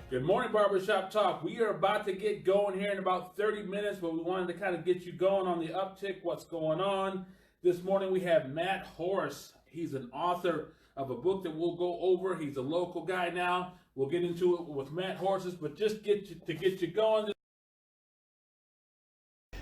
Good morning, Barbershop Talk. We are about to get going here in about 30 minutes, but we wanted to kind of get you going on the uptick, what's going on. This morning we have Matt Horace. He's an author of a book that we'll go over. He's a local guy now. We'll get into it with Matt Horace, but just get you going.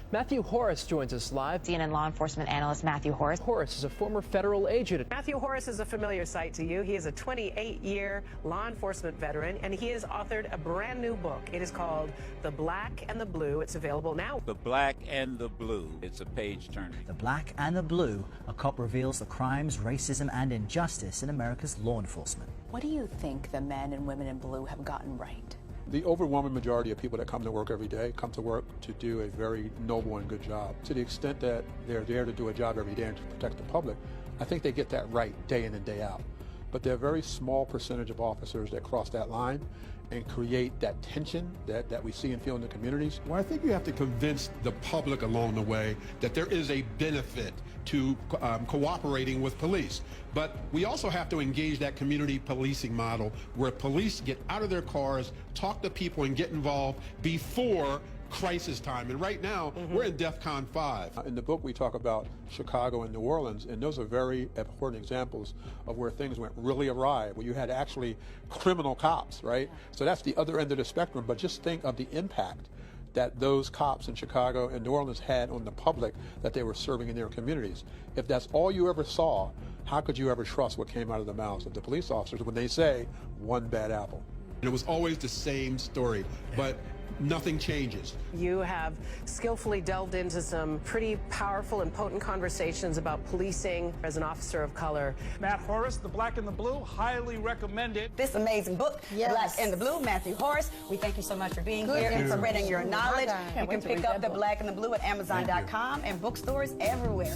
Matthew Horace joins us live. CNN law enforcement analyst Matthew Horace. Horace is a former federal agent. Matthew Horace is a familiar sight to you. He is a 28-year law enforcement veteran, and he has authored a brand new book. It is called The Black and the Blue. It's available now. The Black and the Blue. It's a page turner. The Black and the Blue. A cop reveals the crimes, racism, and injustice in America's law enforcement. What do you think the men and women in blue have gotten right? The overwhelming majority of people that come to work every day come to work to do a very noble and good job. To the extent that they're there to do a job every day and to protect the public, I think they get that right day in and day out. But there are a very small percentage of officers that cross that line and create that tension that we see and feel in the communities. Well, I think you have to convince the public along the way that there is a benefit to cooperating with police. But we also have to engage that community policing model where police get out of their cars, talk to people, and get involved before crisis time. And right now, we're in DEFCON 5. In the book, we talk about Chicago and New Orleans, and those are very important examples of where things went really awry, where you had actually criminal cops, right? So that's the other end of the spectrum, but just think of the impact that those cops in Chicago and New Orleans had on the public that they were serving in their communities. If that's all you ever saw, how could you ever trust what came out of the mouths of the police officers when they say one bad apple? It was always the same story, but nothing changes. You have skillfully delved into some pretty powerful and potent conversations about policing as an officer of color. Matt Horace, The Black and the Blue, highly recommended. This amazing book, Black and the Blue, Matthew Horace. We thank you so much for being here and spreading your knowledge. You can pick up The Black and the Blue at Amazon.com and bookstores everywhere.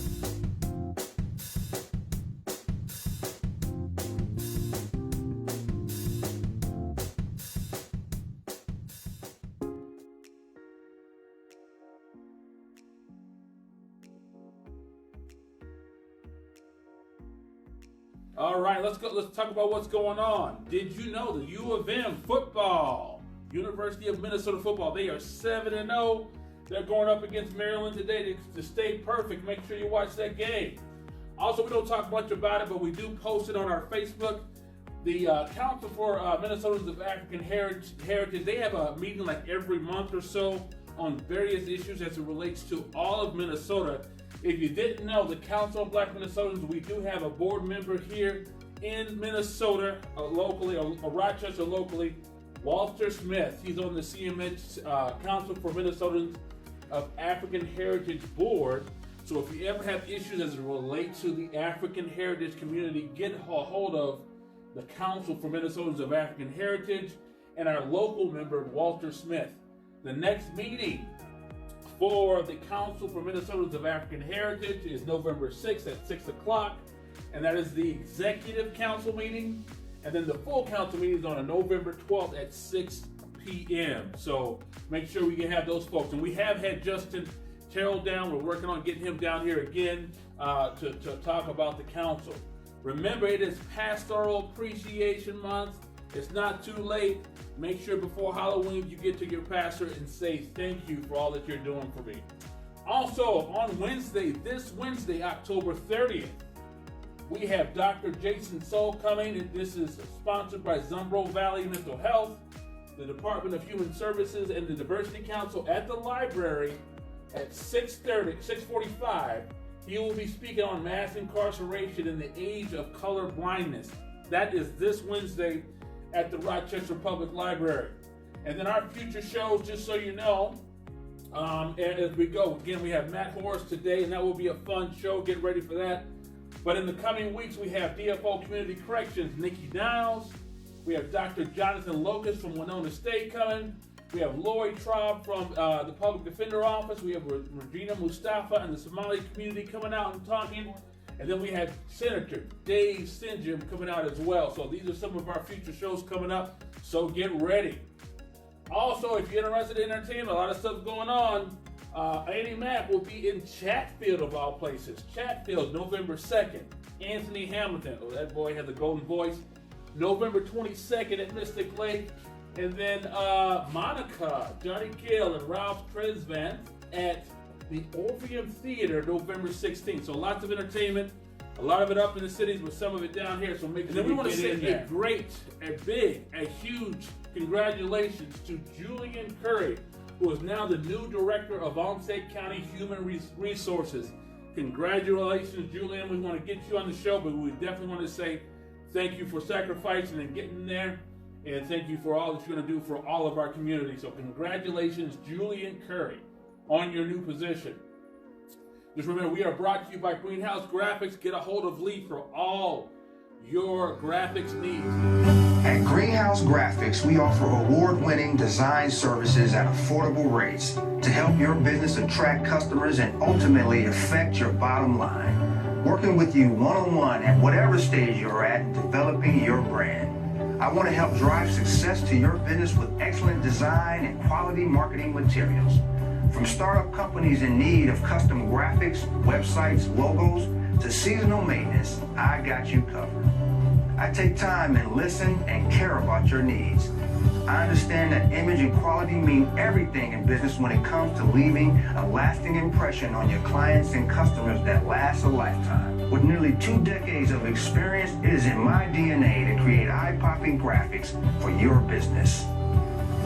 All right, let's go. Let's talk about what's going on. Did you know the U of M football, University of Minnesota football, they are 7-0. They're going up against Maryland today to stay perfect. Make sure you watch that game. Also, we don't talk much about it, but we do post it on our Facebook. The Council for Minnesotans of African Heritage, they have a meeting like every month or so on various issues as it relates to all of Minnesota. If you didn't know, the Council of Black Minnesotans, we do have a board member here in Minnesota, locally, or Rochester locally, Walter Smith. He's on the CMH Council for Minnesotans of African Heritage Board. So if you ever have issues as it relates to the African Heritage community, get a hold of the Council for Minnesotans of African Heritage and our local member, Walter Smith. The next meeting for the Council for Minnesotans of African Heritage is November 6th at 6 o'clock, and that is the Executive Council meeting. And then the full council meeting is on November 12th at 6 p.m. So make sure we can have those folks. And we have had Justin Terrell down. We're working on getting him down here again to talk about the council. Remember, it is Pastoral Appreciation Month. It's not too late. Make sure before Halloween you get to your pastor and say thank you for all that you're doing for me. Also, on Wednesday, this Wednesday, October 30th, we have Dr. Jason Soul coming, and this is sponsored by Zumbro Valley Mental Health, the Department of Human Services, and the Diversity Council at the library at 6:45. He will be speaking on mass incarceration in the age of color blindness. That is this Wednesday at the Rochester Public Library. And then our future shows, just so you know, and as we go, again, we have Matt Horace today, and that will be a fun show. Get ready for that. But in the coming weeks, we have DFO Community Corrections, Nikki Niles. We have Dr. Jonathan Locust from Winona State coming. We have Lori Traub from the Public Defender Office. We have Regina Mustafa and the Somali community coming out and talking. And then we had Senator Dave Sinjim coming out as well. So these are some of our future shows coming up. So get ready. Also, if you're interested in entertainment, a lot of stuff going on. Annie Mack will be in Chatfield of all places. Chatfield, November 2nd. Anthony Hamilton, oh, that boy has a golden voice. November 22nd at Mystic Lake. And then Monica, Johnny Gill, and Ralph Tresvant at the Orpheum Theater November 16th. So lots of entertainment, a lot of it up in the cities, but some of it down here. So make sure we want to say a great, a big, a huge congratulations to Julian Curry, who is now the new director of Olmsted County Human Resources. Congratulations, Julian. We want to get you on the show, but we definitely want to say thank you for sacrificing and getting there. And thank you for all that you're going to do for all of our community. So congratulations, Julian Curry, on your new position. Just remember, we are brought to you by Greenhouse Graphics. Get a hold of Lee for all your graphics needs. At Greenhouse Graphics, we offer award-winning design services at affordable rates to help your business attract customers and ultimately affect your bottom line. Working with you one-on-one at whatever stage you're at in developing your brand. I want to help drive success to your business with excellent design and quality marketing materials. From startup companies in need of custom graphics, websites, logos, to seasonal maintenance, I got you covered. I take time and listen and care about your needs. I understand that image and quality mean everything in business when it comes to leaving a lasting impression on your clients and customers that lasts a lifetime. With nearly 2 decades of experience, it is in my DNA to create eye-popping graphics for your business.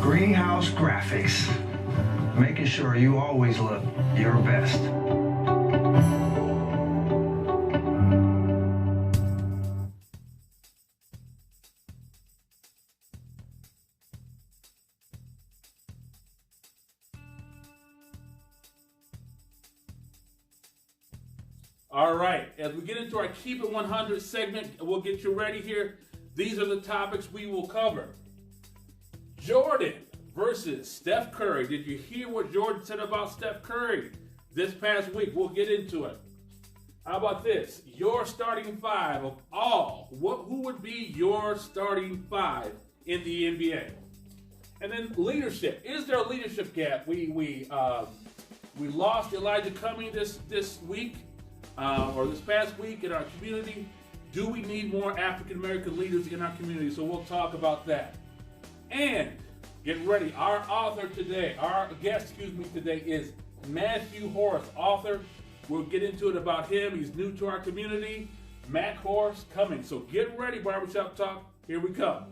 Greenhouse Graphics, making sure you always look your best. All right, as we get into our Keep It 100 segment, we'll get you ready here. These are the topics we will cover. Jordan versus Steph Curry. Did you hear what Jordan said about Steph Curry this past week? We'll get into it. How about this? Your starting five of all. Who would be your starting five in the NBA? And then leadership. Is there a leadership gap? We lost Elijah Cummings this week. Or this past week in our community. Do we need more African American leaders in our community? So we'll talk about that. And get ready. Our guest today is Matthew Horace, author. We'll get into it about him. He's new to our community. Matt Horace coming. So get ready, Barbershop Talk. Here we come.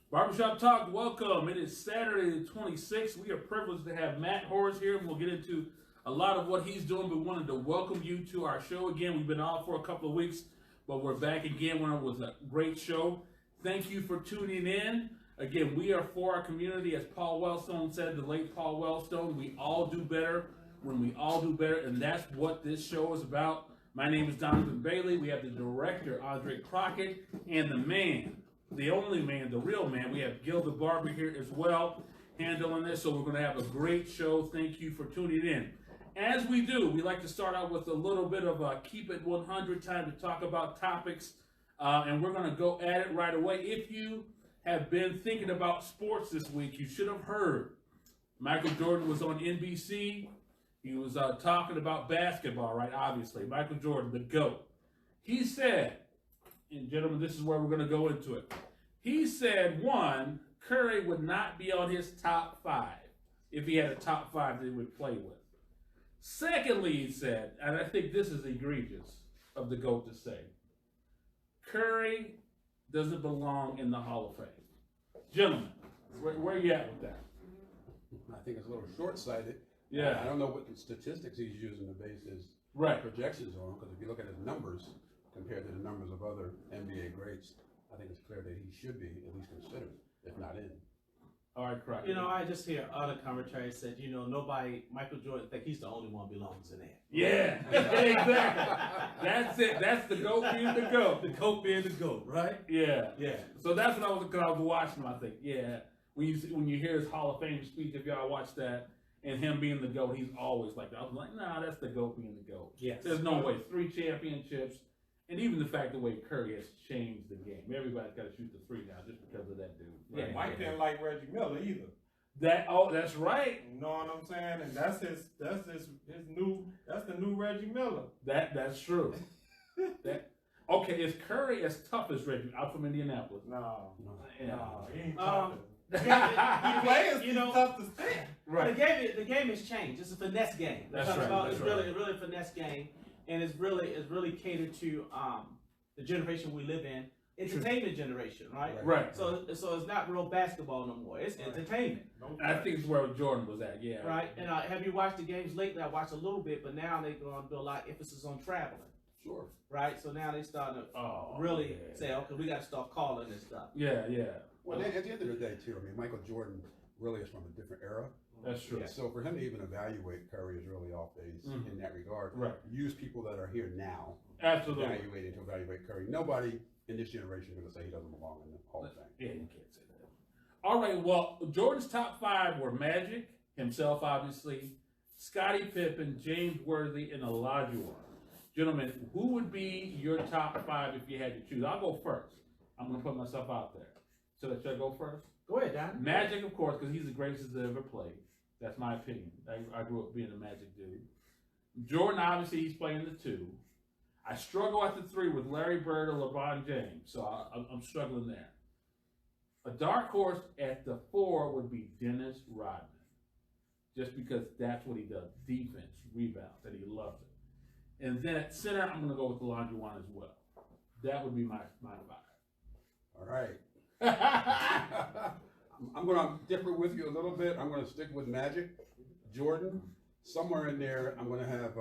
Barbershop Talk, welcome. It is Saturday the 26th. We are privileged to have Matt Horace here. We'll get into a lot of what he's doing. We wanted to welcome you to our show again. We've been off for a couple of weeks, but we're back again. It was a great show. Thank you for tuning in. Again, we are for our community. As Paul Wellstone said, the late Paul Wellstone, we all do better when we all do better, and that's what this show is about. My name is Donovan Bailey. We have the director, Andre Crockett, and the man, the only man, the real man. We have Gil the Barber here as well, handling this, so we're going to have a great show. Thank you for tuning in. As we do, we like to start out with a little bit of a Keep It 100 time to talk about topics, and we're going to go at it right away. If you have been thinking about sports this week, you should have heard Michael Jordan was on NBC. He was talking about basketball, right? Obviously, Michael Jordan, the GOAT. He said, and gentlemen, this is where we're going to go into it. He said, one, Curry would not be on his top five if he had a top five that he would play with. Secondly, he said, and I think this is egregious of the GOAT to say, Curry doesn't belong in the Hall of Fame. Gentlemen, where are you at with that? I think it's a little short-sighted. Yeah. I don't know what statistics he's using to base his projections on, because if you look at his numbers compared to the numbers of other NBA greats, I think it's clear that he should be at least considered, if not in. All right, correct. I just hear other commentaries said, Michael Jordan think he's the only one belongs in there. Yeah, exactly. That's it. That's the GOAT being the GOAT. The GOAT being the GOAT, right? Yeah. Yeah. So that's what I was watching. I think, yeah. When you hear his Hall of Fame speech, if y'all watch that, and him being the GOAT, he's always like that. I was like, nah, that's the GOAT being the GOAT. Yes. There's no way. 3 championships. And even the fact the way Curry has changed the game. Everybody's got to shoot the three now just because of that dude. Yeah, Right? Mike didn't like Reggie Miller either. That's right. You know what I'm saying? And that's the new Reggie Miller. That's true. Okay, is Curry as tough as Reggie out from Indianapolis? No, Yeah. he ain't tough. You know, tough to stand. Right. The game has changed. It's a finesse game. That's right. It's really a finesse game, and it's really catered to the generation we live in, entertainment generation, right? Right. So it's not real basketball no more. It's entertainment. I think it's where Jordan was at. Yeah. Right. And have you watched the games lately? I watched a little bit, but now they're going to do a lot of emphasis on traveling. Sure. Right. So now they starting to really say, okay, we got to start calling this stuff. Yeah. Well, at the end of the day, too, I mean, Michael Jordan really is from a different era. That's true. So for him to even evaluate Curry is really off base in that regard. Right. Use people that are here now. Absolutely. To evaluate Curry. Nobody in this generation is going to say he doesn't belong in the Hall of Fame. Yeah, you can't say that. All right. Well, Jordan's top 5 were Magic, himself, obviously, Scottie Pippen, James Worthy, and Olajuwon. Gentlemen, who would be your top 5 if you had to choose? I'll go first. I'm going to put myself out there. Should I go first? Go ahead, Don. Magic, of course, because he's the greatest that ever played. That's my opinion. I grew up being a Magic dude. Jordan, obviously, he's playing the 2. I struggle at the 3 with Larry Bird or LeBron James, so I'm struggling there. A dark horse at the 4 would be Dennis Rodman, just because that's what he does, defense, rebounds, and he loves it. And then at center, I'm going to go with Olajuwon as well. That would be my 5. All right. I'm going to differ with you a little bit. I'm going to stick with Magic, Jordan. Somewhere in there, I'm going to have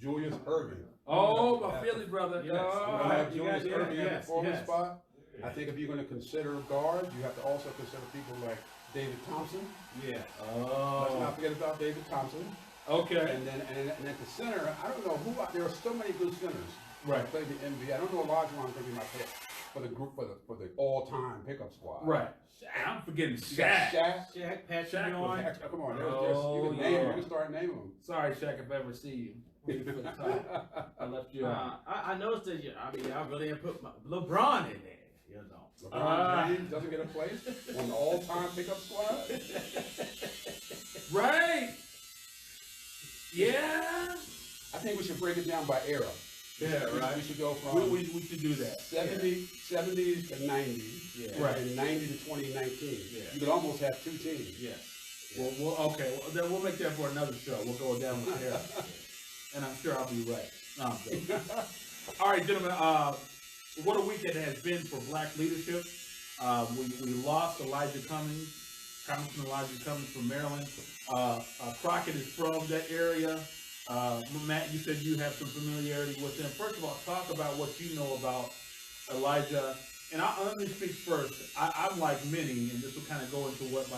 Julius Erving. Oh, my Philly brother. Yes. I'm going to have Julius Erving at the forward spot. I think if you're going to consider guards, you have to also consider people like David Thompson. Yeah. Let's not forget about David Thompson. Okay. And then at the center, I don't know who. There are so many good centers. Right. Played the NBA. I don't know Olajuwon could be my pick for the group for the all-time pickup squad. Right. I'm forgetting Shaq. Shaq, Patrick Ewing. Come on, you can name them. You can start naming them. Sorry, Shaq, if I ever see you. I left you out. I noticed that I really didn't put LeBron in there. You know. LeBron James doesn't get a place on the all-time pickup squad. Right. Yeah. I think we should break it down by era. Yeah, right. We should go from we should do that. 70s to 90s, and 90 to 2019. Yeah. You could almost have 2 teams. Yeah. Well, then we'll make that for another show. We'll go down with era, and I'm sure I'll be right. No, I'm joking. All right, gentlemen. What a week it has been for Black leadership. We lost Elijah Cummings, Congressman Elijah Cummings from Maryland. Crockett is from that area. Matt, you said you have some familiarity with him. First of all, talk about what you know about Elijah. And let me speak first. I'm like many, and this will kind of go into what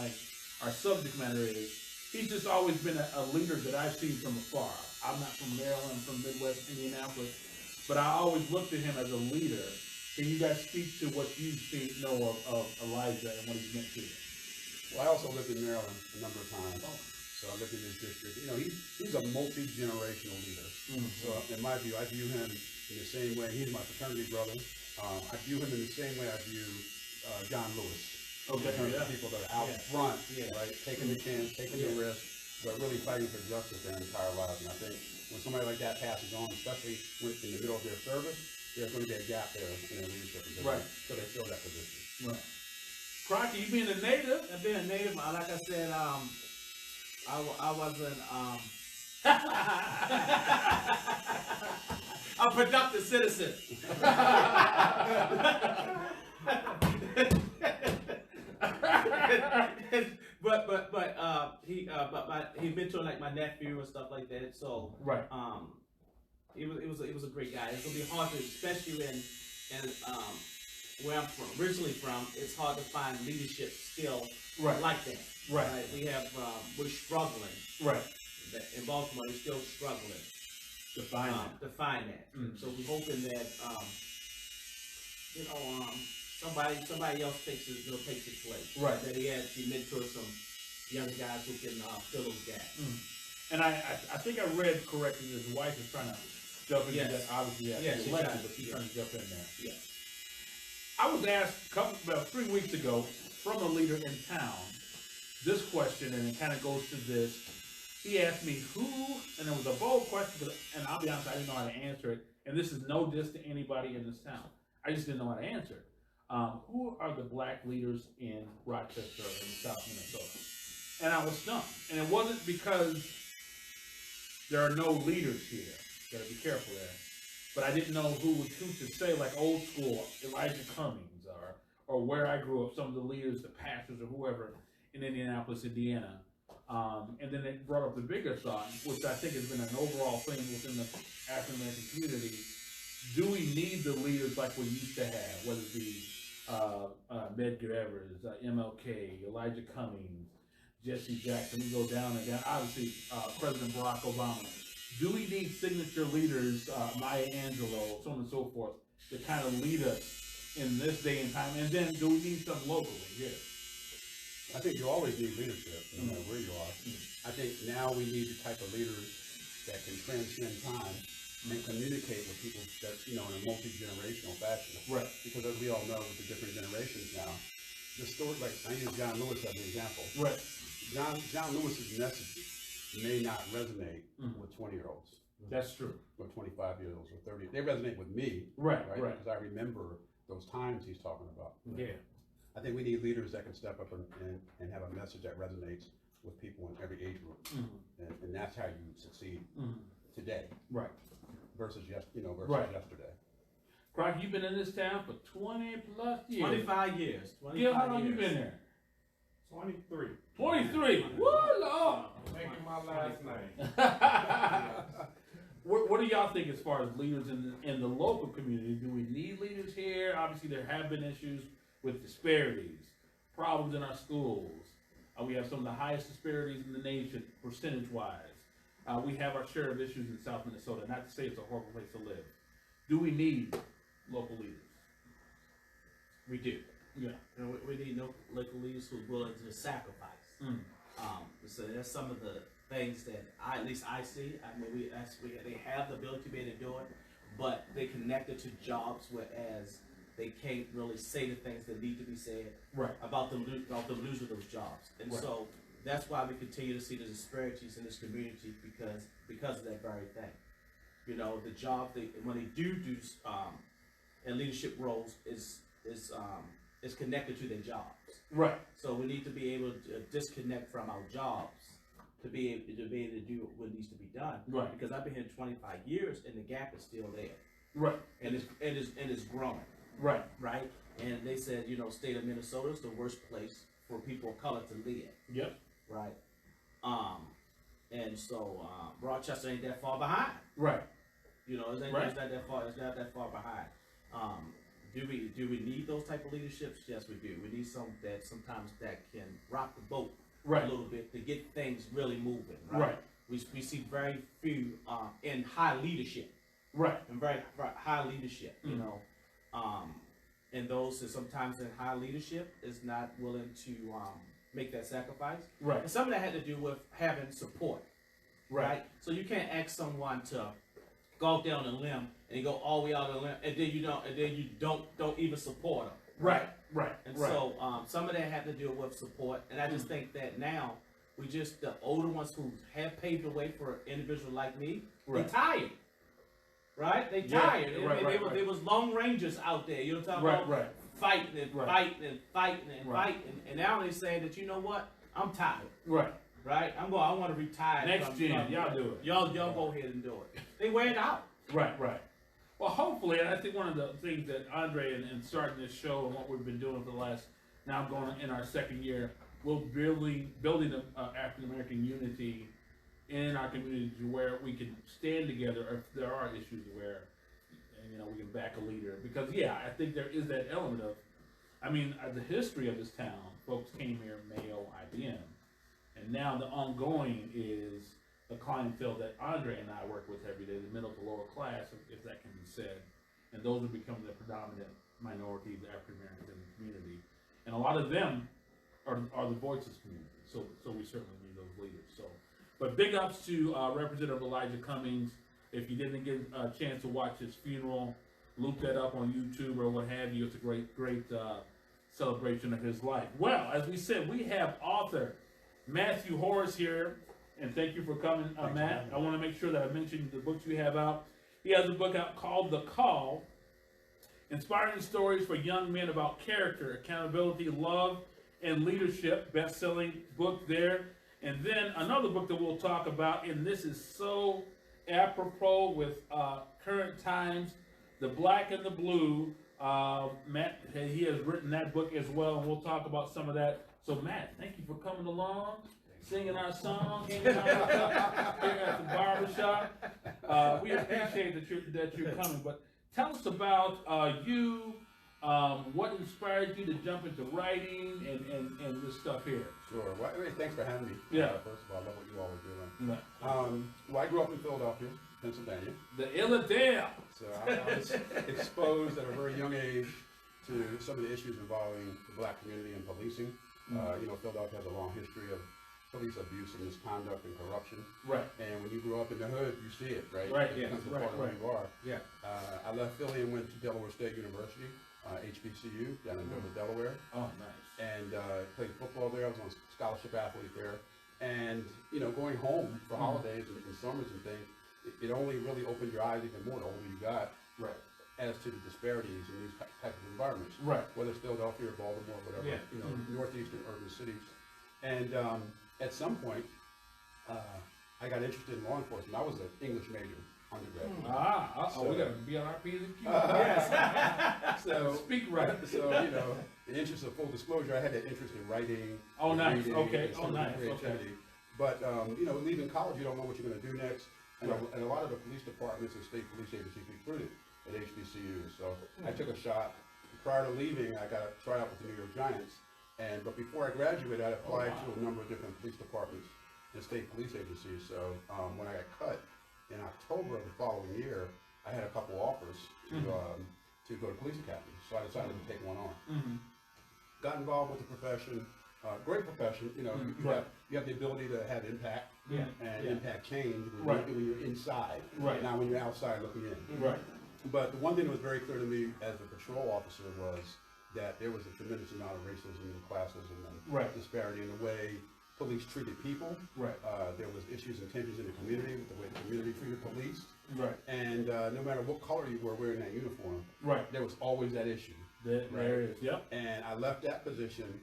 our subject matter is. He's just always been a leader that I've seen from afar. I'm not from Maryland, I'm from Midwest Indianapolis, but I always looked at him as a leader. Can you guys speak to what you know of Elijah and what he's meant to you? Well, I also lived in Maryland a number of times. So I lived in his district. You know, he's a multi-generational leader. So in my view, I view him in the same way. He's my fraternity brother. I view him in the same way I view John Lewis. Okay. In terms of people that are out front, right, taking the chance, taking the risk, but really fighting for justice their entire lives. And I think when somebody like that passes on, especially when in the middle of their service, there's going to be a gap there in their leadership. Right. So they fill that position. Right. Crockett, you being a native? Being a native, like I said, I wasn't a productive citizen. but he mentored like my nephew and stuff like that. So right. It was a great guy. It's gonna be hard to, especially in where I'm originally from. It's hard to find leadership skill like that. Right. We're struggling. Right. In Baltimore, we're still struggling to find that. So we're hoping that somebody else takes his place. Right. That he mentors some young guys who can fill those gaps. And I think I read correctly that his wife is trying to jump into that. Obviously, she's elected, but she's trying to jump in there. Yeah. I was asked about 3 weeks ago from a leader in town this question, and it kind of goes to this. He asked me who, and it was a bold question, and I'll be honest, I didn't know how to answer it. and this is no diss to anybody in this town. I just didn't know how to answer it. Who are the black leaders in Rochester and South Minnesota? And I was stumped. And it wasn't because there are no leaders here. Gotta be careful there. But I didn't know who to say, like old school, Elijah Cummings, or where I grew up, some of the leaders, the pastors, or whoever in Indianapolis, Indiana. And then it brought up the bigger thought, which I think has been an overall thing within the African American community. Do we need the leaders like we used to have, whether it be Medgar Evers, MLK, Elijah Cummings, Jesse Jackson? We go down and down. Obviously, President Barack Obama. Do we need signature leaders, Maya Angelou, so on and so forth, to kind of lead us in this day and time? And then do we need some locally here? I think you always need leadership, no matter where you are. I think now we need the type of leaders that can transcend time and communicate with people that, in a multi-generational fashion. Right. Because as we all know, with the different generations now, the story, like I use John Lewis as an example. Right. John Lewis's message may not resonate with 20-year-olds. That's true. Or 25-year-olds or 30. They resonate with me. Right. Because I remember those times he's talking about. Yeah. I think we need leaders that can step up and have a message that resonates with people in every age group. And that's how you succeed today. Right. Versus yesterday. Croc, you've been in this town for 20 plus years. 25 years. 25 Gil, how long years. you been there? 23. 23. Woo, Lord. Making my last name. What do y'all think as far as leaders in the local community? Do we need leaders here? Obviously, there have been issues with disparities, problems in our schools. We have some of the highest disparities in the nation, percentage-wise. We have our share of issues in South Minnesota. Not to say it's a horrible place to live. Do we need local leaders? We do. Yeah. And we need local leaders who are willing to sacrifice. So that's some of the things that at least I see. I mean, they have the ability to be able to do it, but they connected to jobs, whereas they can't really say the things that need to be said about them losing those jobs. And so that's why we continue to see the disparities in this community because of that very thing. The job when they do in leadership roles is connected to their jobs. Right. So we need to be able to disconnect from our jobs to be able to do what needs to be done. Right. Because I've been here 25 years and the gap is still there. Right. And it's growing. Right. Right. And they said, state of Minnesota is the worst place for people of color to live. Yep. Right. And so Rochester ain't that far behind. Right. It's not that far behind. Do we need those type of leaderships? Yes, we do. We need some that sometimes that can rock the boat a little bit to get things really moving. Right. We see very few in high leadership. Right. And very high leadership. And those that sometimes in high leadership is not willing to make that sacrifice. Right. And some of that had to do with having support. Right. So you can't ask someone to go down a limb and you go all the way out of the limb, and then you don't even support them. Right. And so some of that had to do with support, and I just think that now the older ones who have paved the way for an individual like me, they tired. Right? They tired. There was long rangers out there. You know what I'm talking about? Fighting and fighting and fighting and fighting, and now they're saying that I'm tired. Right? I want to retire. Next gen, y'all do it. Y'all go ahead and do it. They wear it out. Right. Well, hopefully, and I think one of the things that Andre and starting this show and what we've been doing for the last, now going in our second year, we're building the African American unity in our community to where we can stand together if there are issues where, we can back a leader. Because, I think there is that element of, the history of this town, folks came here, Mayo, IBM, and now the ongoing is the clientele that Andre and I work with every day, the middle to lower class, if that can be said. And those are becoming the predominant minority, the African Americans in the community. And a lot of them are the voices community. So we certainly need those leaders. But big ups to Representative Elijah Cummings. If you didn't get a chance to watch his funeral, look that up on YouTube or what have you. It's a great celebration of his life. Well, as we said, we have author Matthew Horace here. And thank you for coming, Matt. I want to make sure that I mentioned the books you have out. He has a book out called The Call, Inspiring Stories for Young Men About Character, Accountability, Love, and Leadership, best-selling book there. And then another book that we'll talk about, and this is so apropos with current times, The Black and the Blue. Matt, he has written that book as well, and we'll talk about some of that. So Matt, thank you for coming along, singing our song, hanging out with us here at the Barbershop. We appreciate that you're coming, but tell us about you, what inspired you to jump into writing and this stuff here. Sure. Well, thanks for having me. Yeah. First of all, I love what you all are doing. No. Well, I grew up in Philadelphia, Pennsylvania. The Illadale. So I was exposed at a very young age to some of the issues involving the black community and policing. Philadelphia has a long history of police abuse and misconduct and corruption. Right. And when you grow up in the hood, you see it, right? Right, It becomes a part of who you are. Yeah. I left Philly and went to Delaware State University, HBCU, down in Dover, Delaware. Oh, nice. And played football there. I was on scholarship athlete there. And, going home for holidays and summers and things, it only really opened your eyes even more the older you got. Right. As to the disparities in these types of environments. Right. Whether it's Philadelphia or Baltimore, whatever, northeastern urban cities. And at some point, I got interested in law enforcement. I was an English major undergrad. We got to be on our P's and Q's. Yes. So speak right. So, in the interest of full disclosure, I had an interest in writing. Oh, nice. Reading, Okay. Oh, nice. Creativity. Okay. But, leaving college, you don't know what you're going to do next. And, and a lot of the police departments and state police agencies recruited at HBCU. So I took a shot. Prior to leaving, I got a tryout with the New York Giants. But before I graduated, I applied to a number of different police departments and state police agencies. So when I got cut in October of the following year, I had a couple offers to go to police academy. So I decided to take one on. Got involved with the profession. Great profession. You have the ability to have impact and impact change when you're inside, not when you're outside looking in. Right. But the one thing that was very clear to me as a patrol officer was that there was a tremendous amount of racism and classism and disparity in the way police treated people. Right. There was issues and tensions in the community with the way the community treated police. Right. And no matter what color you were wearing that uniform, there was always that issue. There is. Yep. And I left that position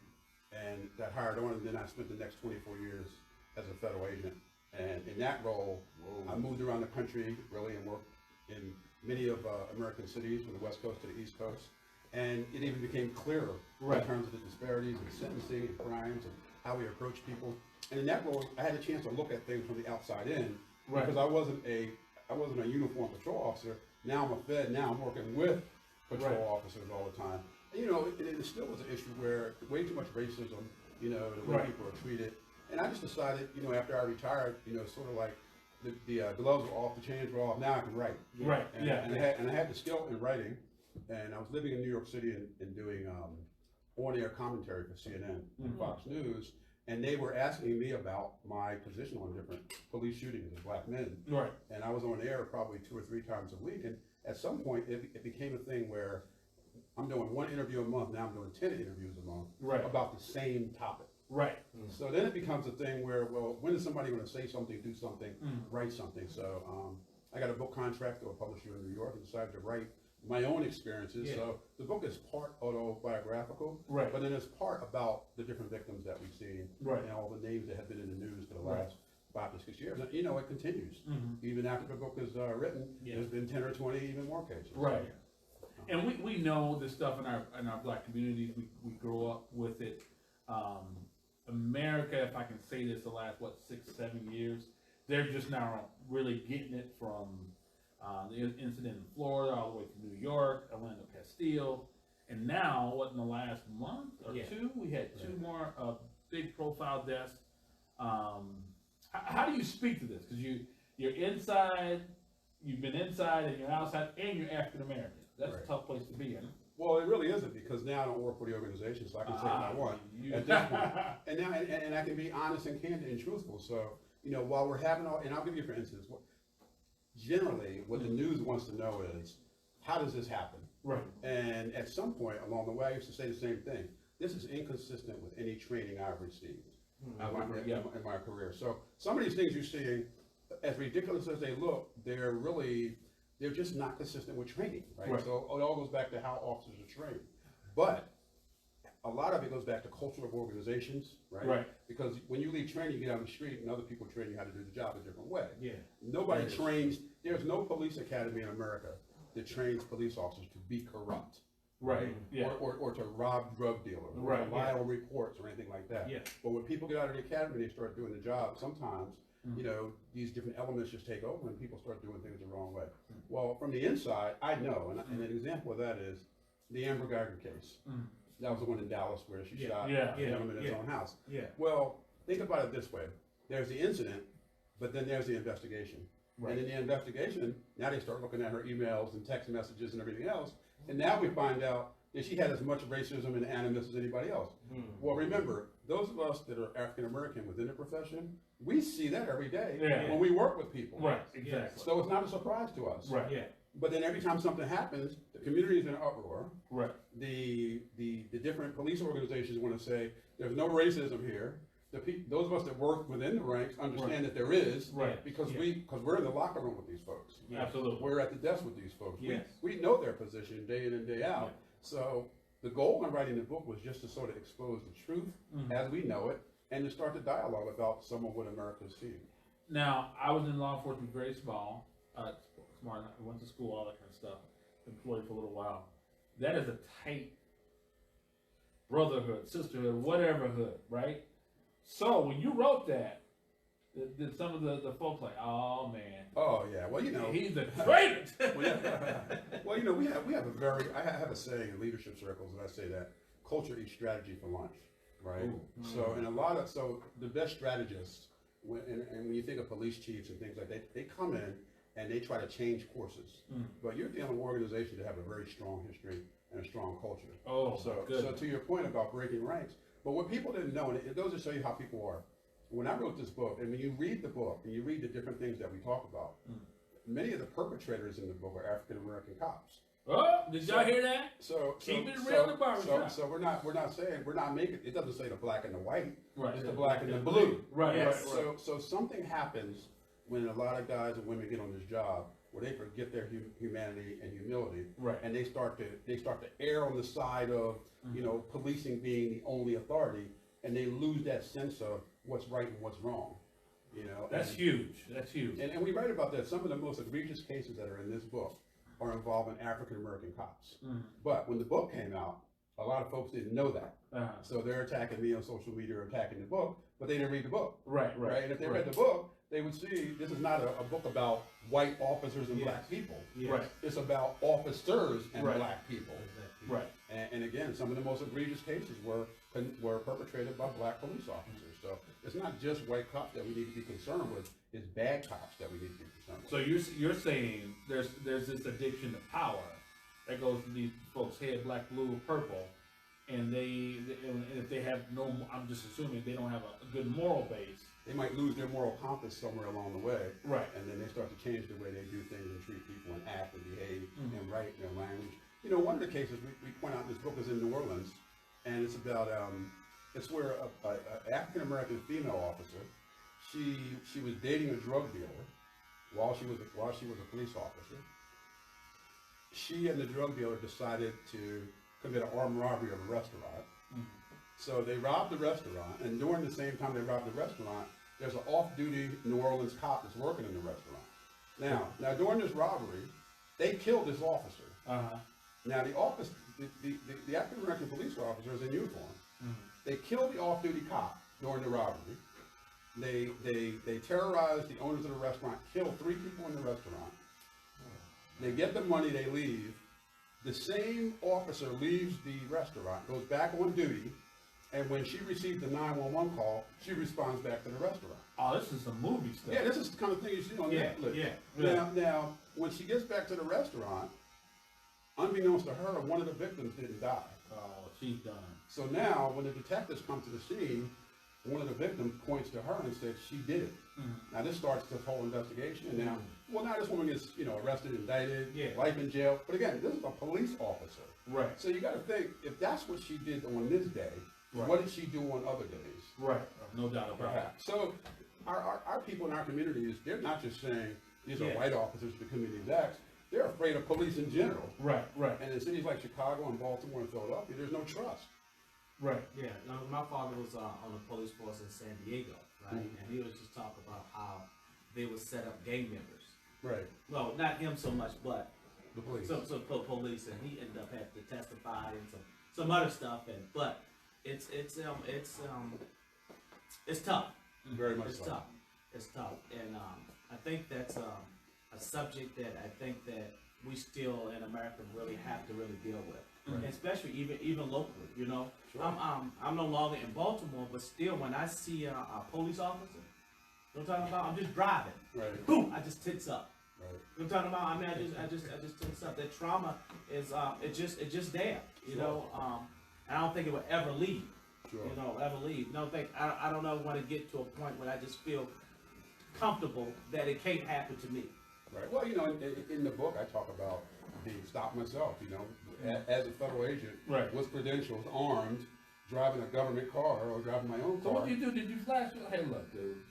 and got hired on, and then I spent the next 24 years as a federal agent. And in that role, I moved around the country really and worked in many of American cities from the West Coast to the East Coast. And it even became clearer in terms of the disparities in sentencing and crimes and how we approach people. And in that role, I had a chance to look at things from the outside in because I wasn't a uniformed patrol officer. Now I'm a Fed. Now I'm working with patrol officers all the time. And, it still was an issue where way too much racism, the way people are treated. And I just decided, after I retired, sort of like the gloves were off, the chains were off. Now I can write. Right. And I had the skill in writing. And I was living in New York City and doing on-air commentary for CNN and Fox News, and they were asking me about my position on different police shootings of black men. Right. And I was on air probably 2 or 3 times a week, and at some point it became a thing where I'm doing 1 interview a month, now I'm doing 10 interviews a month about the same topic. Right. So then it becomes a thing where, well, when is somebody going to say something, do something, write something? So I got a book contract to a publisher in New York and decided to write my own experiences. So the book is part autobiographical, but then it's part about the different victims that we've seen and all the names that have been in the news for the last 5 to 6 years. And it continues. Even after the book is written, there's been 10 or 20 even more cases. Right. And we know this stuff in our black communities. We grow up with it. America, if I can say this, the last 6-7 years, they're just now really getting it from the incident in Florida all the way to New York, Orlando Castile, and now in the last month or 2, we had 2 more big profile deaths. How do you speak to this? Because you're inside, you've been inside, and you're outside, and you're African American. That's a tough place to be in. Well, it really isn't, because now I don't work for the organization, so I can say what I want at this point. And now, and I can be honest and candid and truthful. So, while we're having all, and I'll give you for instance, generally what the news wants to know is, how does this happen? Right. And at some point along the way, I used to say the same thing. This is inconsistent with any training I've received in my career. So some of these things you're seeing, as ridiculous as they look, they're really they're just not consistent with training, right? So it all goes back to how officers are trained. But a lot of it goes back to culture of organizations, right? Because when you leave training, you get on the street and other people train you how to do the job a different way. Nobody trains, there's no police academy in America that trains police officers to be corrupt. Or to rob drug dealers, or to lie on reports or anything like that. But when people get out of the academy and they start doing the job, sometimes, you know, these different elements just take over and people start doing things the wrong way. Well, from the inside, I know, and an example of that is the Amber Geiger case. That was the one in Dallas where she shot a gentleman in his own house. Well, think about it this way. There's the incident, but then there's the investigation. And in the investigation, now they start looking at her emails and text messages and everything else, and now we find out that she had as much racism and animus as anybody else. Well, remember, those of us that are African American within the profession, we see that every day when we work with people. Exactly. So it's not a surprise to us. But then every time something happens, the community is in uproar. The different police organizations want to say there's no racism here. Those of us that work within the ranks understand that there is, because we're in the locker room with these folks. Absolutely. We're at the desk with these folks. We know their position day in and day out. So the goal in writing the book was just to sort of expose the truth as we know it, and to start the dialogue about some of what America's seeing. Now, I was in law enforcement very small, smart, I went to school, all that kind of stuff, employed for a little while. That is a tight brotherhood, sisterhood, whatever hood, right? So when you wrote that, did some of the folks like, oh man, oh yeah, well you know, he's a traitor. Well, you know, we have a very, I have a saying in leadership circles, and I say that culture eats strategy for lunch, right? So in a lot of, so the best strategists, and when you think of police chiefs and things like that, they come in and they try to change courses. But you're dealing with organizations that have a very strong history and a strong culture. So to your point about breaking ranks, but what people didn't know, and it goes to show you how people are. When I wrote this book, and when you read the book and you read the different things that we talk about, many of the perpetrators in the book are African American cops. Oh, did y'all hear that? So keep it real in the barbershop. So we're not saying, we're not making, it doesn't say the black and the white, it's the black and the blue. So something happens when a lot of guys and women get on this job where they forget their humanity and humility, and they start to err on the side of you know, policing being the only authority, and they lose that sense of what's right and what's wrong. You know, that's huge. That's huge. And we write about that. Some of the most egregious cases that are in this book are involving African American cops. But when the book came out, a lot of folks didn't know that. So they're attacking me on social media or attacking the book, but they didn't read the book. Right. And if they read the book, they would see this is not a book about white officers and black people. It's about officers and black people. And again, some of the most egregious cases were perpetrated by black police officers. So it's not just white cops that we need to be concerned with; it's bad cops that we need to be concerned with. So you're saying there's this addiction to power that goes to these folks' head, black, blue, purple, and if they have no, I'm just assuming they don't have a good moral base. They might lose their moral compass somewhere along the way, and then they start to change the way they do things and treat people and act and behave and write their language. You know, one of the cases we point out in this book is in New Orleans, and it's about it's where an African American female officer, she was dating a drug dealer while she was a police officer. She and the drug dealer decided to commit an armed robbery of a restaurant. So they robbed the restaurant, and during the same time they robbed the restaurant, there's an off-duty New Orleans cop that's working in the restaurant. Now during this robbery, they killed this officer. Now the African American police officer is in uniform. They killed the off-duty cop during the robbery. They terrorized the owners of the restaurant, killed 3 people in the restaurant. They get the money, they leave. The same officer leaves the restaurant, goes back on duty, and when she receives the 911 call, she responds back to the restaurant. Oh, this is some movie stuff. Yeah, this is the kind of thing you see on Netflix. Now, when she gets back to the restaurant, unbeknownst to her, one of the victims didn't die. Oh, she's done. So now, when the detectives come to the scene, one of the victims points to her and says she did it. Now this starts this whole investigation, and now this woman gets arrested, indicted, life in jail. But again, this is a police officer. So you got to think, if that's what she did on this day, what did she do on other days? No doubt about it. So our people in our communities, they're not just saying these are white officers that commit these acts. they're afraid of police in general. Right, right. And in cities like Chicago and Baltimore and Philadelphia, there's no trust. Right. Yeah. No, my father was on the police force in San Diego, right? Mhm. And he was just talking about how they would set up gang members. Right. Well, not him so much, but the police. Some police, and he ended up having to testify and some other stuff. And but it's tough. Very much it's so. tough. It's tough, and I think that's a subject that I think that we still in America really have to really deal with, Right. especially even locally. You know, Sure. I'm no longer in Baltimore, but still, when I see a police officer, you know what I'm talking about? I'm just driving, Right. boom, I just tense up. Right. You know what I'm talking about? I mean, I just tense up. That trauma is it's just there. You Sure. know, I don't think it will ever leave. Sure. You know, ever leave. I don't know want to get to a point where I just feel comfortable that it can't happen to me. Right. Well, you know, in the book, I talk about being stopped myself. You know, as a federal agent, Right. with credentials, armed, driving a government car or driving my own So car. what did you do? Did you flash your, hey, look, dude,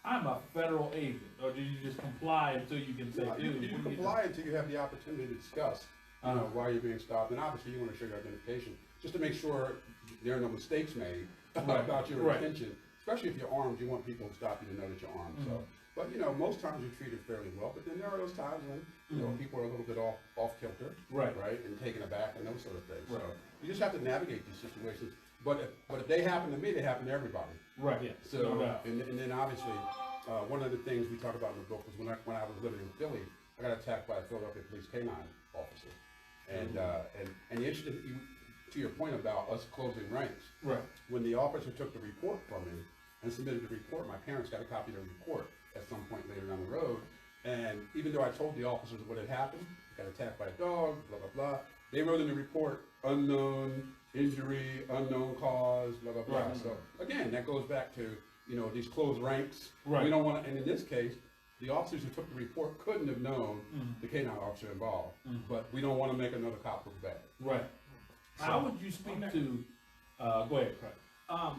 I'm a federal agent, or did you just comply until you can say, No, dude, you what do comply until you have the opportunity to discuss, you know, why you're being stopped, and obviously you want to show your identification, just to make sure there are no mistakes made Right. about your Right. intention. Especially if you're armed, you want people to stop you to know that you're armed. So, but you know, most times you're treated fairly well. But then there are those times when you know people are a little bit off kilter, Right. and taken aback and those sort of things. Right. So you just have to navigate these situations. But if they happen to me, they happen to everybody. Right. Yeah. So No doubt. and then obviously one of the things we talk about in the book was when I was living in Philly, I got attacked by a Philadelphia police canine officer, and the interesting, to your point about us closing ranks, Right. when the officer took the report from me and submitted the report, my parents got a copy of the report at some point later down the road, and even though I told the officers what had happened, got attacked by a dog, blah blah blah, they wrote in the report unknown injury, unknown cause, blah blah blah. Right. So again, that goes back to these closed ranks. Right. We don't want to, and in this case, the officers who took the report couldn't have known the canine officer involved, but we don't want to make another cop look bad. Right. How would you speak to? Go ahead, Craig.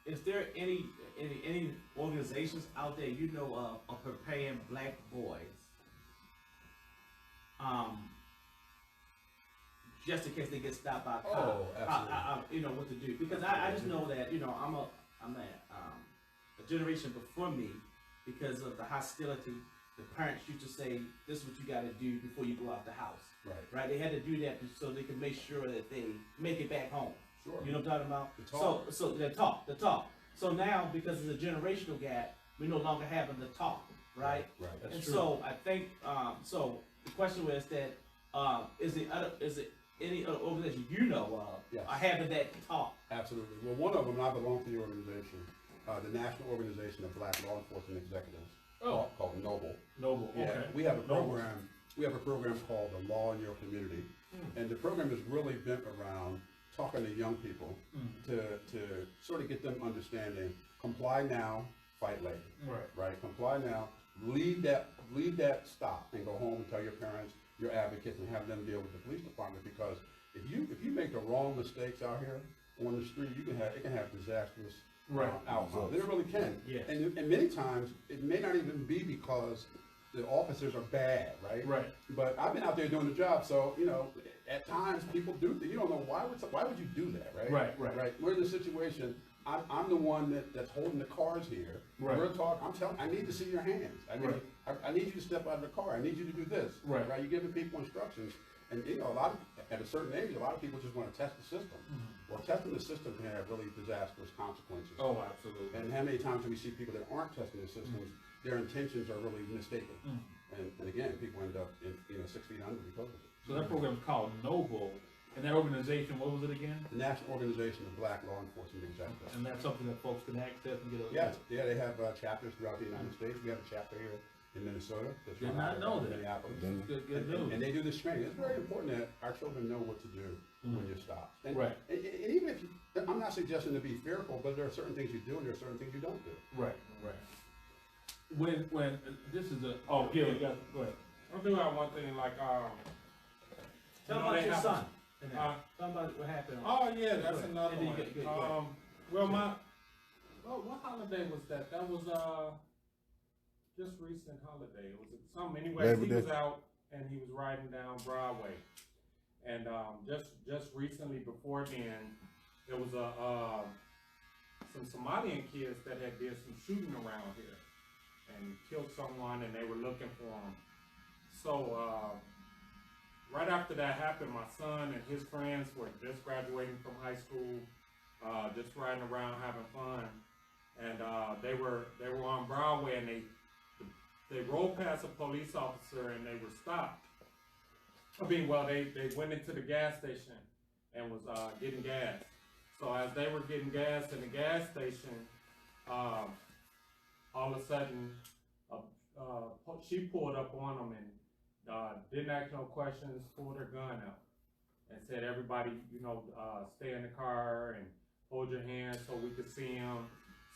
Is there any organizations out there you know of preparing black boys, just in case they get stopped by a cop? Oh, absolutely. You know what to do, because I just know that I'm a generation before me, because of the hostility. The parents used to say, "This is what you got to do before you go out the house." Right. Right. They had to do that so they could make sure that they make it back home. Sure. You know what I'm talking about? The talk. So the talk. So now, because of the generational gap, we're no longer having the talk, right? Right. And so I think, so the question was that, is it any other organization you know of Yes. are having that talk? Absolutely. Well, one of them, I belong to the organization, the National Organization of Black Law Enforcement Executives, called Noble. Noble. Yeah, Okay. we have a program. We have a program called the Law in Your Community, and the program is really bent around talking to young people to sort of get them understanding. Comply now, fight later. Right. Right. Comply now. Leave that stop and go home and tell your parents, your advocates, and have them deal with the police department. Because if you make the wrong mistakes out here on the street, it can have disastrous outcomes. It really can. Yeah. And many times it may not even be because the officers are bad, right? Right. But I've been out there doing the job, so at times people do. You don't know why would you do that, right? Right. We're in the situation. I'm the one that's holding the cars here. Right. We're talking. I'm telling. I need to see your hands. I need you to step out of the car. I need you to do this. Right. You're giving people instructions, and at a certain age, a lot of people just want to test the system. Well, testing the system can have really disastrous consequences. Oh, absolutely. And how many times do we see people that aren't testing the systems? Their intentions are really mistaken, and again, people end up in 6 feet under because of it. So that program is called Noble, and that organization, what was it again? The National Organization of Black Law Enforcement Executives. And that's something that folks can access and get a Yes, yeah, they have chapters throughout the United States. We have a chapter here in Minnesota. That's Did run not out know of that. Minneapolis. Good news. And they do this training. It's very important that our children know what to do when you're stopped. And, Right. And even if I'm not suggesting to be fearful, but there are certain things you do and there are certain things you don't do. Right. When this is go ahead. I'll do out one thing like Tell about your son. Tell about what happened. Oh yeah, that's another one. Well, what holiday was that? That was just recent holiday. It was some anyway. He was out and he was riding down Broadway. And just recently before then, there was some Somalian kids that had did some shooting around here and killed someone, and they were looking for him. So right after that happened, my son and his friends were just graduating from high school, just riding around having fun, and they were on Broadway, and they rolled past a police officer and they were stopped. I mean, well, they went into the gas station and was getting gas. So as they were getting gas in the gas station, all of a sudden, she pulled up on them and didn't ask no questions, pulled her gun out and said, "Everybody, stay in the car and hold your hands so we could see them."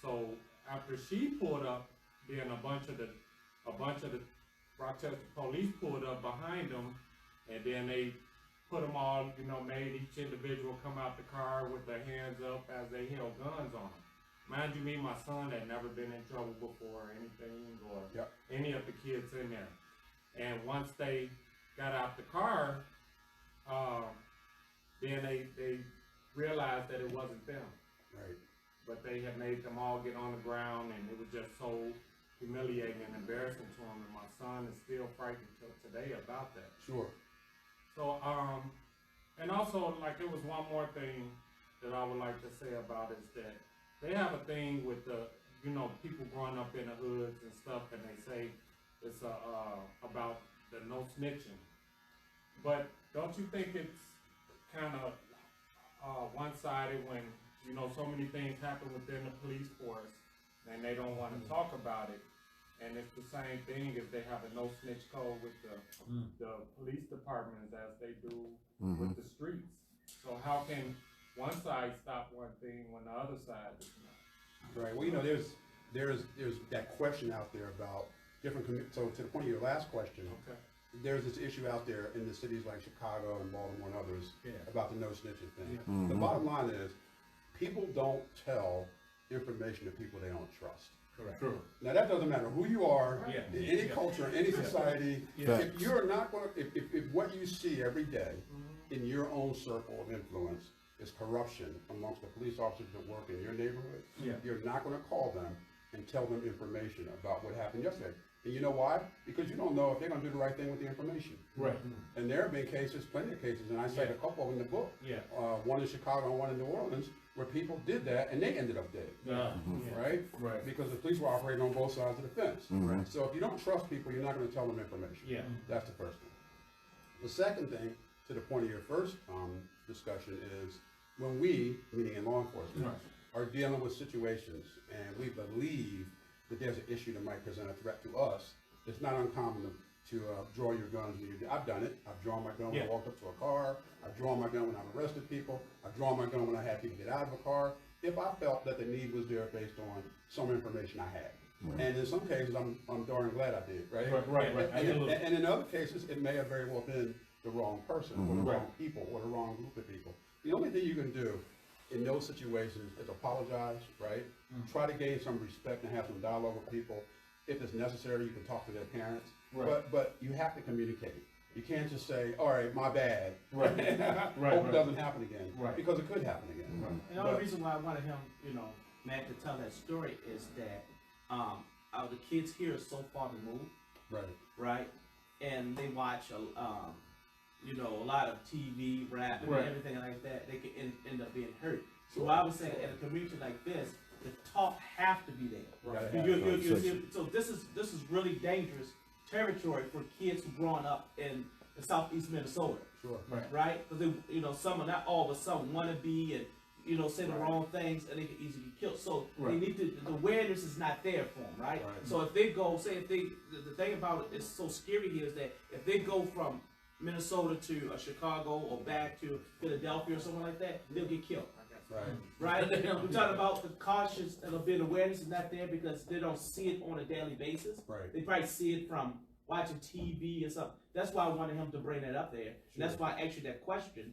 So after she pulled up, then a bunch of the Rochester police pulled up behind them, and then they put them all, made each individual come out the car with their hands up as they held guns on them. Mind you, me and my son had never been in trouble before or anything, or any of the kids in there. And once they got out the car, then they realized that it wasn't them. Right. But they had made them all get on the ground, and it was just so humiliating and embarrassing to him. And my son is still frightened till today about that. Sure. So, and also, like, there was one more thing that I would like to say about is that they have a thing with the, people growing up in the hoods and stuff, and they say it's about the no snitching. But don't you think it's kind of one-sided when, so many things happen within the police force and they don't want to talk about it? And it's the same thing as they have a no snitch code with the police departments as they do with the streets. So how can one side stop one thing when the other side does not? Right. Well, there's that question out there about different. So to the point of your last question, there's this issue out there in the cities like Chicago and Baltimore and others about the no snitching thing. The bottom line is, people don't tell information to people they don't trust. Correct. True. Now that doesn't matter who you are, in any culture, in any society. If you're not going to, if what you see every day in your own circle of influence is corruption amongst the police officers that work in your neighborhood, you're not going to call them and tell them information about what happened yesterday. And you know why? Because you don't know if they're going to do the right thing with the information. Right. And there have been cases, plenty of cases, and I cite a couple in the book. One in Chicago and one in New Orleans, where people did that and they ended up dead. Right? Right. Because the police were operating on both sides of the fence. Right. So if you don't trust people, you're not going to tell them information. That's the first thing. The second thing, to the point of your first discussion, is when we, meaning in law enforcement, are dealing with situations and we believe that there's an issue that might present a threat to us, it's not uncommon to draw your guns. I've done it. I've drawn my gun when I walked up to a car. I've drawn my gun when I've arrested people. I've drawn my gun when I had people get out of a car, if I felt that the need was there based on some information I had. And in some cases, I'm darn glad I did, right? And in other cases, it may have very well been the wrong person, or the wrong people, or the wrong group of people. The only thing you can do in those situations is apologize, right? Try to gain some respect and have some dialogue with people. If it's necessary, you can talk to their parents. But you have to communicate. You can't just say, "All right, my bad." Hope it doesn't happen again. Because it could happen again. And the only reason why I wanted him, Matt, to tell that story is that the kids here are so far removed. Right. And they watch a lot of TV, rap, and everything like that. They could end up being hurt. So I would say, in a community like this, the talk have to be there. So this is really dangerous territory for kids who growing up in southeast Minnesota. Right? Because some, not all, but some want to be and say the wrong things, and they can easily be killed. So they need to. The awareness is not there for them, right? So if they go, the thing about it is so scary here is that if they go from Minnesota to Chicago or back to Philadelphia or something like that, they'll get killed. Right? We're talking about the cautious and a bit of awareness is not there because they don't see it on a daily basis. They probably see it from watching TV or something. That's why I wanted him to bring that up there. And that's why I asked you that question,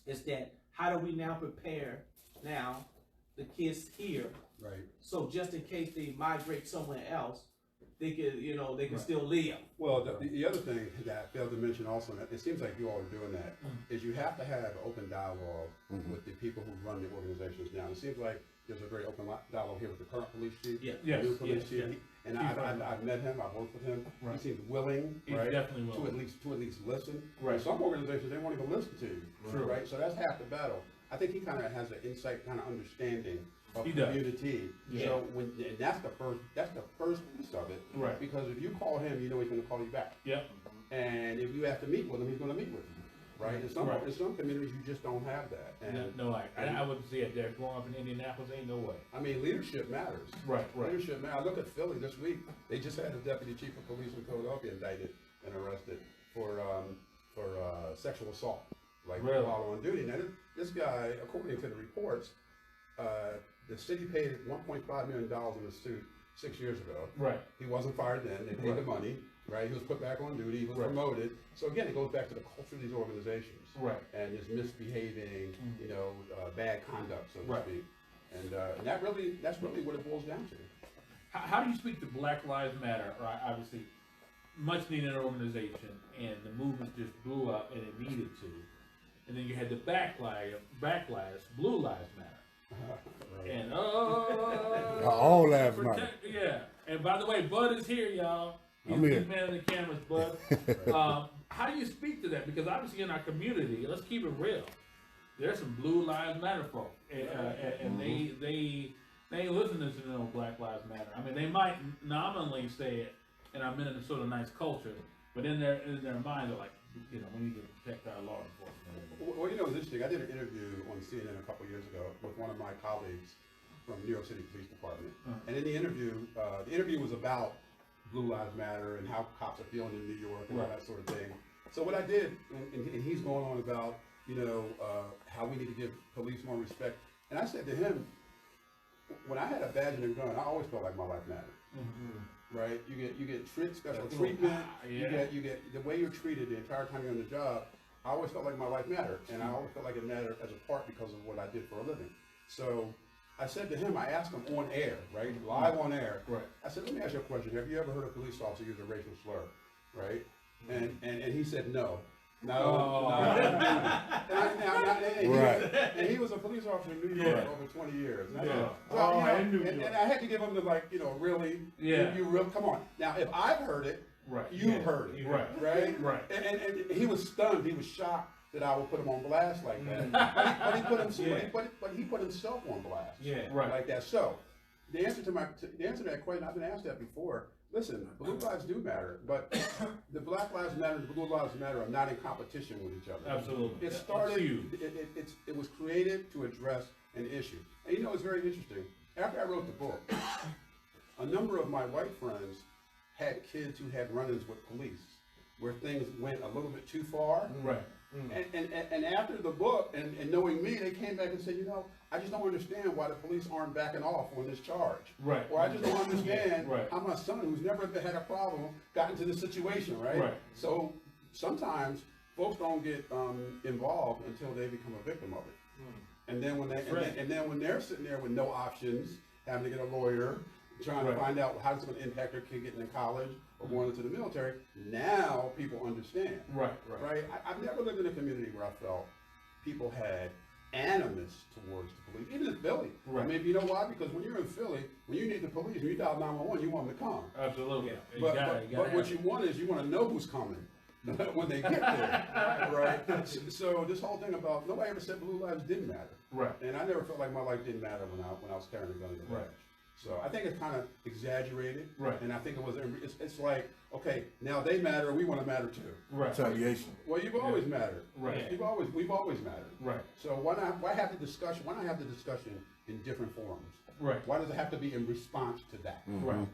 is that how do we now prepare the kids here? So just in case they migrate somewhere else, they can, you know, they can still live. Well, the other thing that I failed to mention also, and it seems like you all are doing that, is you have to have open dialogue with the people who run the organizations now. It seems like there's a very open dialogue here with the current police chief, Yes, new police chief, yes. and I've met him, I've worked with him. Right. He seems willing, He's right, definitely willing. to at least listen. Right. And some organizations they won't even listen to you, True. right? So that's half the battle. I think he kind of has an insight, kind of understanding of He does. community. Yeah. So and that's the first piece of it. Right. Because if you call him, you know he's going to call you back. Yep. And if you have to meet with him, he's going to meet with you. Right. In some Right. in some communities, you just don't have that. And No, I wouldn't say it there. Growing up in Indianapolis, ain't no way. I mean, leadership matters. Right. Leadership matters. I look at Philly this week. They just had the deputy chief of police in Philadelphia indicted and arrested for sexual assault, like Really? while on duty. Now, this guy, according to the reports, the city paid $1.5 million in a suit 6 years ago. Right. He wasn't fired then. They paid the money. Right. He was put back on duty. He was promoted. So again, it goes back to the culture of these organizations. Right. And just misbehaving, you know, bad conduct, so to Right. speak. And that's really what it boils down to. How do you speak to Black Lives Matter? Right, obviously, much needed organization, and the movement just blew up, and it needed to. And then you had the backlash, Blue Lives Matter, and all lives matter. Yeah. And by the way, Bud is here, y'all. He's I'm the here. man of the cameras, Bud. How do you speak to that? Because obviously in our community, let's keep it real. There's some Blue Lives Matter folk, and they ain't listening to no Black Lives Matter. I mean, they might nominally say it in our Minnesota nice culture, but in their mind, they're like, you know, we need to protect our law enforcement. Well, you know, it's interesting. I did an interview on CNN a couple years ago with one of my colleagues from New York City Police Department, and in the interview was about Blue Lives Matter and how cops are feeling in New York and all that sort of thing. So what I did, and he's going on about, you know, how we need to give police more respect. And I said to him, when I had a badge and a gun, I always felt like my life mattered. Mm-hmm. Right? You get special treatment. Yeah. You get the way you're treated the entire time you're on the job. I always felt like my life mattered, and I always felt like it mattered as a part because of what I did for a living. So I said to him, I asked him on air, right, live on air. Right. I said, let me ask you a question. Have you ever heard a police officer use a racial slur? Right? And he said no. No. And he was a police officer in New York over 20 years. And I had to give him the, like, you know, really, you real, come on. Now, if I've heard it, you've heard it. Right? And he was stunned. He was shocked that I would put him on blast like that. But he put himself on blast. Like that. So, the answer to that question, I've been asked that before. Listen, blue lives do matter, but the Black Lives Matter and the Blue Lives Matter are not in competition with each other. Absolutely. It started, it was created to address an issue. And you know, it's very interesting. After I wrote the book, a number of my white friends had kids who had run-ins with police, where things went a little bit too far. Right. And after the book, and knowing me, they came back and said, you know, I just don't understand why the police aren't backing off on this charge. Right. Or I just don't understand how my son, who's never had a problem, got into this situation, right? So sometimes folks don't get involved until they become a victim of it. And then when they're sitting there with no options, having to get a lawyer, trying to find out how it's going to impact their kid getting in college or going into the military, now people understand. Right? I've never lived in a community where I felt people had animus towards the police, even in Philly. I mean, you know why? Because when you're in Philly, when you need the police, when you dial 911, you want them to come. Absolutely. But what you want is you want to know who's coming when they get there, right? So this whole thing about nobody ever said blue lives didn't matter, right? And I never felt like my life didn't matter when I was carrying a gun in the badge. So I think it's kind of exaggerated, right? And I think it's like, okay, now they matter, we want to matter too, right? Retaliation. Well, you've always mattered, right? We've always mattered, right? So why have the discussion? Why not have the discussion in different forms, right? Why does it have to be in response to that, right?